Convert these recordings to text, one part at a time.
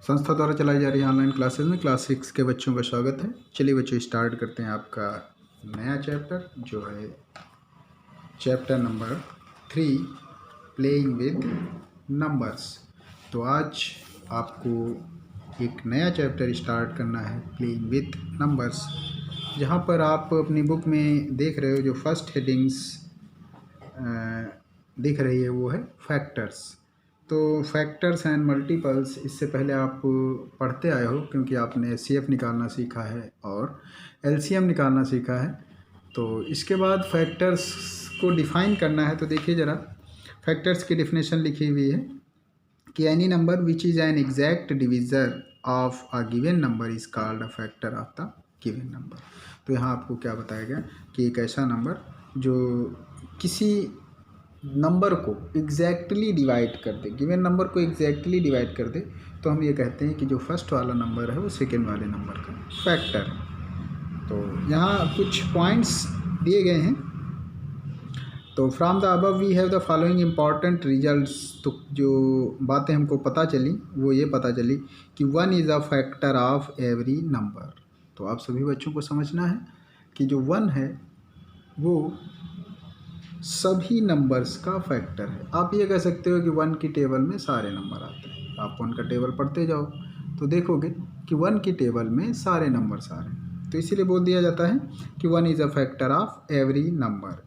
संस्था द्वारा चलाई जा रही ऑनलाइन क्लासेस में क्लास 6 के बच्चों का स्वागत है। चलिए बच्चों स्टार्ट करते हैं आपका नया चैप्टर जो है chapter number 3 playing with numbers. तो आज आपको एक नया चैप्टर स्टार्ट करना है प्लेइंग विद नंबर्स, जहाँ पर आप अपनी बुक में देख रहे हो जो फर्स्ट हेडिंग्स दिख रही है वो है फैक्टर्स। तो फैक्टर्स एंड मल्टीपल्स इससे पहले आप पढ़ते आए हो क्योंकि आपने एचसीएफ निकालना सीखा है और एलसीएम निकालना सीखा है। तो इसके बाद फैक्टर्स को डिफाइन करना है। तो देखिए ज़रा, फैक्टर्स की डिफिनेशन लिखी हुई है कि any number which is an exact divisor of a given number is called a factor of the given number. तो यहाँ आपको क्या बताया गया कि एक ऐसा नंबर जो किसी नंबर को एग्जैक्टली डिवाइड कर दे, गिवन नंबर को एग्जैक्टली डिवाइड कर दे, तो हम ये कहते हैं कि जो फर्स्ट वाला नंबर है वो सेकेंड वाले नंबर का फैक्टर है। तो यहाँ कुछ पॉइंट्स दिए गए हैं। तो from the above we have the following important results. तो जो बातें हमको पता चली वो ये पता चली कि 1 is a factor of every number. तो आप सभी बच्चों को समझना है कि जो 1 है वो सभी नंबर्स का फैक्टर है। आप ये कह सकते हो कि 1 की टेबल में सारे नंबर आते हैं। आप 1 का टेबल पढ़ते जाओ तो देखोगे कि 1 की टेबल में सारे नंबर्स आ रहे हैं। तो इसीलिए बोल दिया जाता है कि 1 is a factor of every number.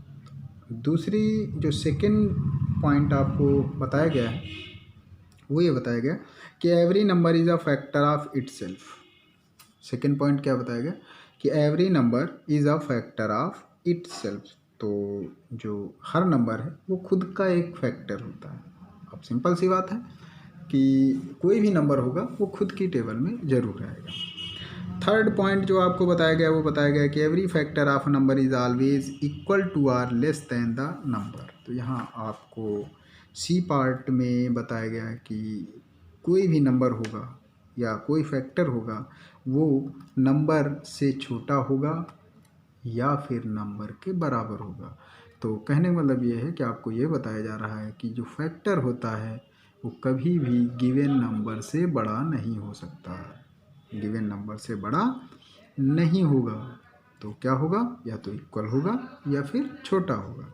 दूसरी जो सेकेंड पॉइंट आपको बताया गया है वो ये बताया गया कि every number is a factor of itself. Second point क्या बताया गया कि every number is a factor of itself. तो जो हर नंबर है वो खुद का एक फैक्टर होता है। अब सिंपल सी बात है कि कोई भी नंबर होगा वो खुद की टेबल में ज़रूर आएगा। थर्ड पॉइंट जो आपको बताया गया वो बताया गया कि every factor of number is always equal to or less than the number. तो यहाँ आपको सी पार्ट में बताया गया है कि कोई भी नंबर होगा या कोई फैक्टर होगा वो नंबर से छोटा होगा या फिर नंबर के बराबर होगा। तो कहने का मतलब ये है कि आपको ये बताया जा रहा है कि जो फैक्टर होता है वो कभी भी गिवन नंबर से बड़ा नहीं हो सकता, गिवन नंबर से बड़ा नहीं होगा। तो क्या होगा, या तो इक्वल होगा या फिर छोटा होगा।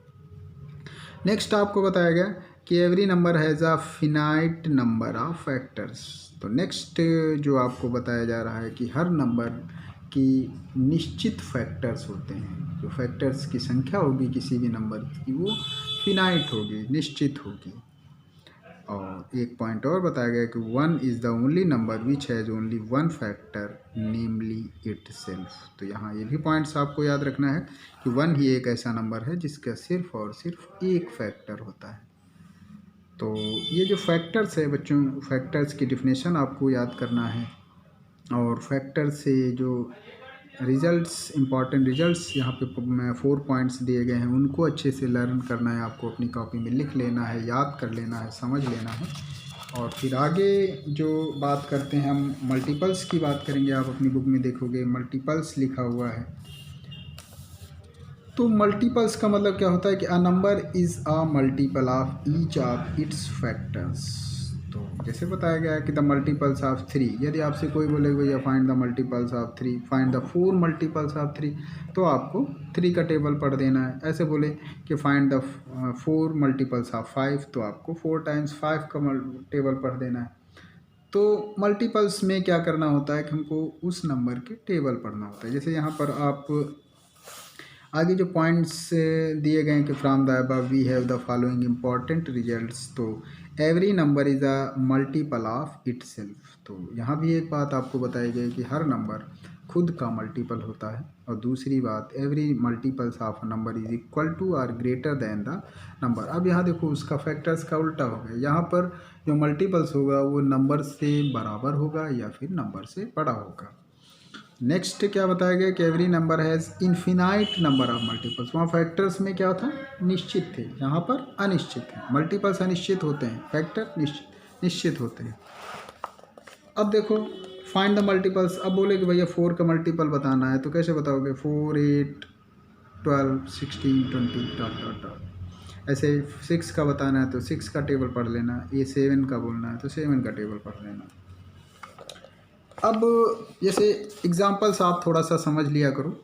नेक्स्ट आपको बताया गया कि every number has a finite number of factors. तो नेक्स्ट जो आपको बताया जा रहा है कि हर नंबर की निश्चित फैक्टर्स होते हैं। जो फैक्टर्स की संख्या होगी किसी भी नंबर की वो फिनाइट होगी, निश्चित होगी। और एक पॉइंट और बताया गया कि 1 is the only number which has only one factor namely itself. तो यहाँ ये भी पॉइंट्स आपको याद रखना है कि 1 ही एक ऐसा नंबर है जिसका सिर्फ और सिर्फ एक फैक्टर होता है। तो ये जो फैक्टर्स है बच्चों, फैक्टर्स की डिफिनेशन आपको याद करना है और फैक्टर से जो रिजल्ट्स, इंपॉर्टेंट रिजल्ट्स यहाँ पे 4 पॉइंट्स दिए गए हैं उनको अच्छे से लर्न करना है। आपको अपनी कॉपी में लिख लेना है, याद कर लेना है, समझ लेना है। और फिर आगे जो बात करते हैं हम मल्टीपल्स की बात करेंगे। आप अपनी बुक में देखोगे मल्टीपल्स लिखा हुआ है। तो मल्टीपल्स का मतलब क्या होता है कि a number is a multiple of each of its factors. तो जैसे बताया गया है कि द मल्टीपल्स ऑफ 3, यदि आपसे कोई बोले भैया find the multiples of 3, find the 4 multiples of 3, तो आपको 3 का टेबल पढ़ देना है। ऐसे बोले कि फाइंड द 4 मल्टीपल्स ऑफ 5, तो आपको 4 टाइम्स 5 का टेबल पढ़ देना है। तो मल्टीपल्स में क्या करना होता है कि हमको उस नंबर के टेबल पढ़ना होता है। जैसे यहाँ पर आप आगे जो पॉइंट्स दिए गए हैं कि from the above we have the following important results. तो every number is a multiple of itself. तो यहाँ भी एक बात आपको बताई गई कि हर नंबर खुद का मल्टीपल होता है। और दूसरी बात, every multiples of number is equal to और ग्रेटर दैन द नंबर। अब यहाँ देखो उसका फैक्टर्स का उल्टा हो गया। यहाँ पर जो मल्टीपल्स होगा वो नंबर से बराबर होगा या फिर नंबर से बड़ा होगा। नेक्स्ट क्या बताया गया कि every number has infinite number of multiples. वहाँ फैक्टर्स में क्या था, निश्चित थे, यहाँ पर अनिश्चित है। मल्टीपल्स अनिश्चित होते हैं, फैक्टर निश्चित होते हैं। अब देखो फाइंड द मल्टीपल्स। अब बोले कि भैया 4 का मल्टीपल बताना है, तो कैसे बताओगे, 4, 8, 12, 16, 20 डॉट डॉट डॉट। ऐसे 6 का बताना है तो 6 का टेबल पढ़ लेना। ये 7 का बोलना है तो 7 का टेबल पढ़ लेना। अब जैसे एग्जांपल्स आप थोड़ा सा समझ लिया करो।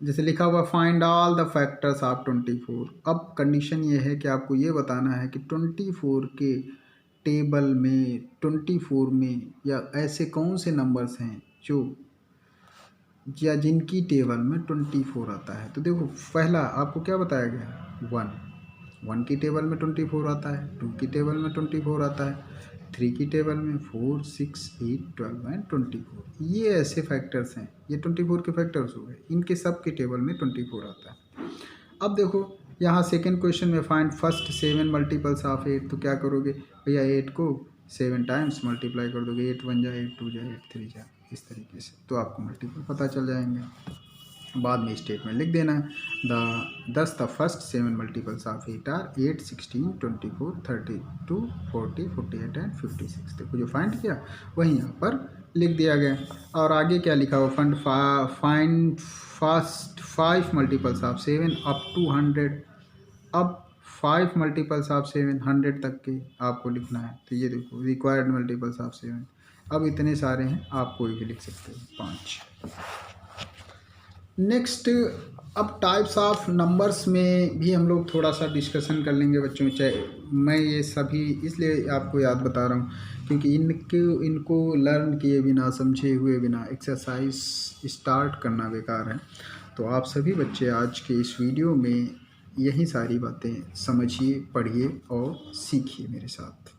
जैसे लिखा हुआ find all the factors of 24। अब कंडीशन ये है कि आपको ये बताना है कि 24 के टेबल में 24 में या ऐसे कौन से नंबर्स हैं जो या जिनकी टेबल में 24 आता है। तो देखो पहला आपको क्या बताया गया, 1 की टेबल में 24 आता है, 2 की टेबल में 24 आता है, 3 की टेबल में 4, 6, 8, 12 एंड 24। ये ऐसे फैक्टर्स हैं, ये 24 के फैक्टर्स हो गए, इनके सब के टेबल में 24 आता है। अब देखो यहाँ सेकेंड क्वेश्चन में फाइंड फर्स्ट 7 मल्टीपल्स ऑफ 8। तो क्या करोगे भैया, 8 को 7 टाइम्स मल्टीप्लाई कर दोगे, 8 1 जा 8 2 जा 8 3 जा, इस तरीके से तो आपको मल्टीपल पता चल जाएंगे। बाद में स्टेटमेंट लिख देना है, the first 7 multiples of 8 are 8, 16, 24, 32, 40, 48 and 56। देखो जो फाइंड किया वही यहाँ पर लिख दिया गया। और आगे क्या लिखा हुआ, find first 5 multiples of 7 up to 100। अब 5 मल्टीपल्स ऑफ 7 100 तक के आपको लिखना है। तो ये देखो रिक्वायर्ड मल्टीपल्स ऑफ 7। अब इतने सारे हैं, आप कोई भी लिख सकते हो, 5। नेक्स्ट, अब टाइप्स ऑफ नंबर्स में भी हम लोग थोड़ा सा डिस्कशन कर लेंगे बच्चों। चाहे मैं ये सभी इसलिए आपको याद बता रहा हूँ क्योंकि इनको लर्न किए बिना, समझे हुए बिना एक्सरसाइज स्टार्ट करना बेकार है। तो आप सभी बच्चे आज के इस वीडियो में यही सारी बातें समझिए, पढ़िए और सीखिए मेरे साथ।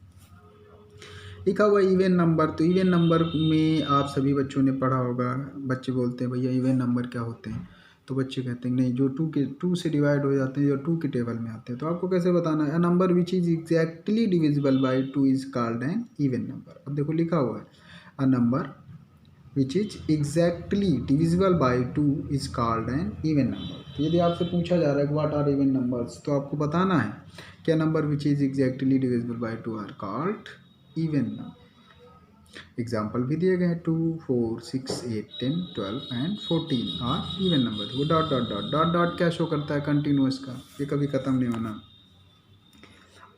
लिखा हुआ इवन नंबर। तो इवन नंबर में आप सभी बच्चों ने पढ़ा होगा। बच्चे बोलते हैं भैया इवन नंबर क्या होते हैं, तो बच्चे कहते हैं नहीं, जो 2 से डिवाइड हो जाते हैं या 2 के टेबल में आते हैं। तो आपको कैसे बताना है, a number which is exactly divisible by 2 is called an even number. अब देखो लिखा हुआ है a number which is exactly divisible by 2 is called an even number. तो यदि आपसे पूछा जा रहा है कि व्हाट आर इवन नंबर्स, तो आपको बताना है क्या number which is exactly divisible by 2 are called even number. Example भी दिए गए हैं, 2, 4, 6, 8, 10, 12 एंड 14 आर इवन नंबर। वो dot dot dot dot dot क्या शो करता है, कंटिन्यूअस का, ये कभी ख़त्म नहीं होना।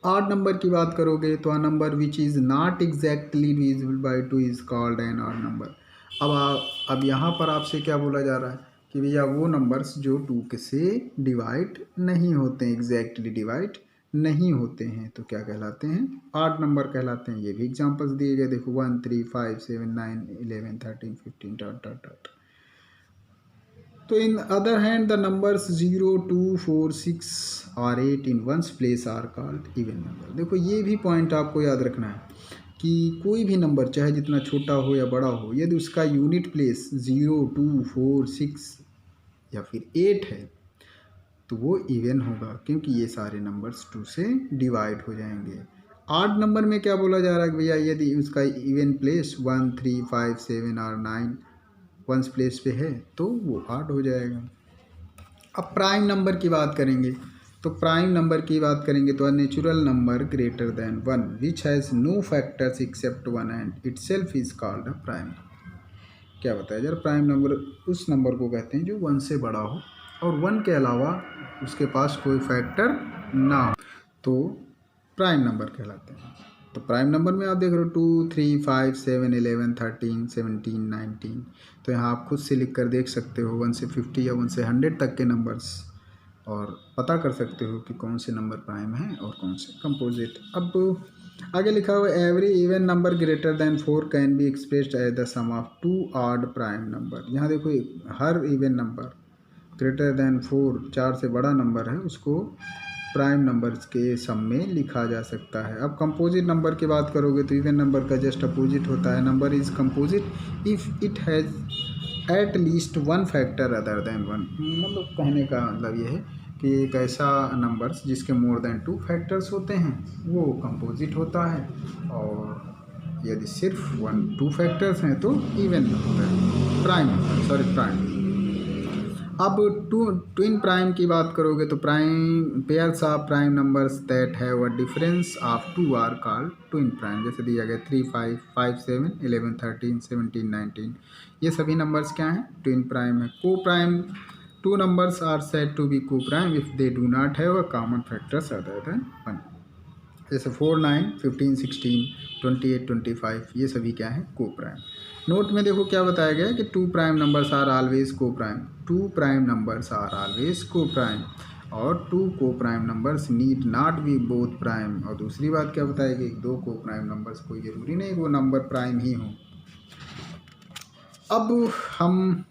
ऑड नंबर की बात करोगे तो a number which is not exactly divisible by 2 is called an odd number. अब यहाँ पर आपसे क्या बोला जा रहा है कि भैया वो नंबर्स जो 2 से डिवाइड नहीं होते, एग्जैक्टली डिवाइड नहीं होते हैं, तो क्या कहलाते हैं, ऑड नंबर कहलाते हैं। ये भी एग्जांपल्स दिए गए, देखो 1, 3, 5, 7, 9, 11, 13, 15 डॉट डॉट डॉट। तो in other hand the numbers 0, 2, 4, 6 और 8 in ones place are called even number. देखो ये भी पॉइंट आपको याद रखना है कि कोई भी नंबर चाहे जितना छोटा हो या बड़ा हो, यदि उसका यूनिट प्लेस 0, 2, 4, 6 या फिर 8 है तो वो इवन होगा, क्योंकि ये सारे नंबर्स 2 से डिवाइड हो जाएंगे। आठ नंबर में क्या बोला जा रहा है कि भैया यदि उसका इवन प्लेस 1, 3, 5, 7 और 9 वंस प्लेस पे है तो वो 8 हो जाएगा। अब प्राइम नंबर की बात करेंगे, तो प्राइम नंबर की बात करेंगे तो natural number greater than 1 which has no factors except 1 and itself is called a prime. क्या बताया यार, प्राइम नंबर उस नंबर को कहते हैं जो 1 से बड़ा हो और 1 के अलावा उसके पास कोई फैक्टर ना हो, तो प्राइम नंबर कहलाते हैं। तो प्राइम नंबर में आप देख रहे हो 2, 3, 5, 7, 11, 13, 17, 19। तो यहाँ आप खुद से लिख कर देख सकते हो 1 से 50 या 1 से 100 तक के नंबर्स, और पता कर सकते हो कि कौन से नंबर प्राइम हैं और कौन से कंपोजिट। अब आगे लिखा हुआ every even number greater than 4 can be expressed as the sum of 2 odd prime number. यहाँ देखो हर इवन नंबर ग्रेटर देन 4, 4 से बड़ा नंबर है, उसको प्राइम नंबर्स के सम में लिखा जा सकता है। अब कंपोजिट नंबर की बात करोगे तो इवन नंबर का जस्ट अपोजिट होता है, number is composite if it has at least 1 factor other than 1। मतलब कहने का मतलब ये है कि एक ऐसा नंबर्स जिसके मोर देन 2 फैक्टर्स होते हैं वो कंपोजिट होता है, और यदि सिर्फ 2 फैक्टर्स हैं तो इवन होता है, प्राइम। अब ट्विन प्राइम की बात करोगे तो prime pairs of prime numbers that have a difference of 2 are called twin prime. जैसे दिया गया 3, 5, 5, 7, 11, 13, 17, 19, ये सभी नंबर्स क्या हैं, ट्विन प्राइम है। Coprime 2 numbers are said to be coprime if they do not have a common factors other than 1। जैसे 4, 9, 15, 16, 28, 25, ये सभी क्या है, को प्राइम। नोट में देखो क्या बताया गया है कि two prime numbers are always coprime, two prime numbers are always coprime, और two coprime numbers need not be both prime. और दूसरी बात क्या बताया कि दो को प्राइम नंबर्स कोई ज़रूरी नहीं वो नंबर प्राइम ही हों। अब हम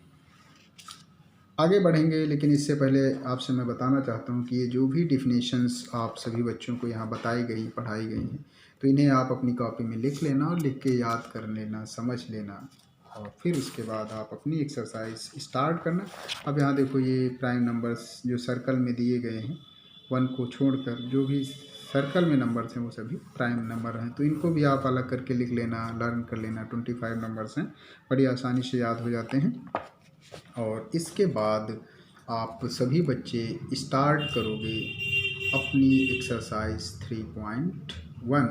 आगे बढ़ेंगे, लेकिन इससे पहले आपसे मैं बताना चाहता हूँ कि ये जो भी डिफिनेशंस आप सभी बच्चों को यहाँ बताई गई पढ़ाई गई हैं, तो इन्हें आप अपनी कॉपी में लिख लेना और लिख के याद कर लेना, समझ लेना, और फिर उसके बाद आप अपनी एक्सरसाइज स्टार्ट करना। अब यहाँ देखो ये प्राइम नंबर्स जो सर्कल में दिए गए हैं, 1 को छोड़कर जो भी सर्कल में नंबर्स हैं वो सभी प्राइम नंबर हैं, तो इनको भी आप अलग करके लिख लेना, लर्न कर लेना। 25 नंबर्स हैं, बड़ी आसानी से याद हो जाते हैं। और इसके बाद आप सभी बच्चे स्टार्ट करोगे अपनी एक्सरसाइज 3.1,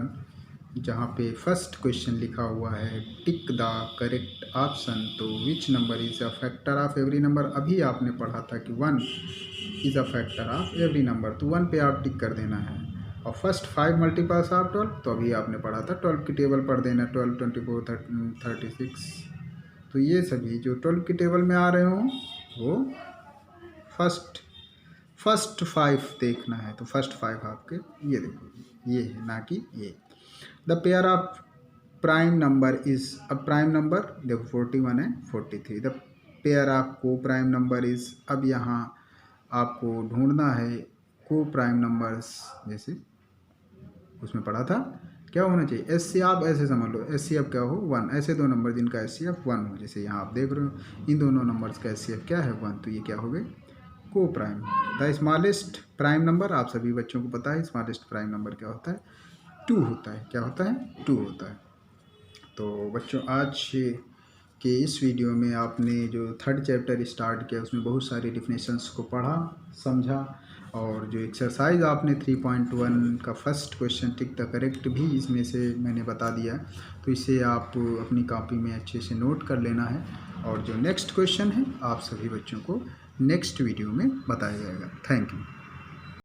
जहाँ पे फर्स्ट क्वेश्चन लिखा हुआ है टिक द करेक्ट ऑप्शन। तो which number is a factor of every number. अभी आपने पढ़ा था कि 1 is a factor of every number, तो 1 पे आप टिक कर देना है। और फर्स्ट 5 मल्टीपल्स ऑफ 12, तो अभी आपने पढ़ा था 12 की टेबल पढ़ देना, 12, 24, 36। तो ये सभी जो 12 की टेबल में आ रहे हों वो फर्स्ट 5 देखना है। तो फर्स्ट 5 आपके ये देखो ये है, ना कि ये। The pair of prime number is, अब प्राइम नंबर देखो 41 है 43। द पेयर ऑफ को प्राइम नंबर इज़, अब यहाँ आपको ढूंढना है को प्राइम नंबर्स, जैसे उसमें पढ़ा था क्या होना चाहिए, एस सी आप ऐसे समझ लो, एस सी एफ क्या हो 1, ऐसे दो नंबर जिनका एस सी एफ 1 हो, जैसे यहाँ आप देख रहे हो इन दोनों नंबर्स का एस सी एफ क्या है 1, तो ये क्या हो गए को prime. The smallest prime number, आप सभी बच्चों को पता है स्मॉलेस्ट प्राइम नंबर क्या होता है, 2 होता है। क्या होता है 2 होता है। तो बच्चों आज के इस वीडियो में आपने जो 3rd चैप्टर स्टार्ट किया उसमें बहुत सारी डिफिनेशंस को पढ़ा समझा, और जो एक्सरसाइज आपने 3.1 का first question tick the correct भी इसमें से मैंने बता दिया, तो इसे आप अपनी कॉपी में अच्छे से नोट कर लेना है। और जो नेक्स्ट क्वेश्चन है आप सभी बच्चों को नेक्स्ट वीडियो में बताया जाएगा। Thank you.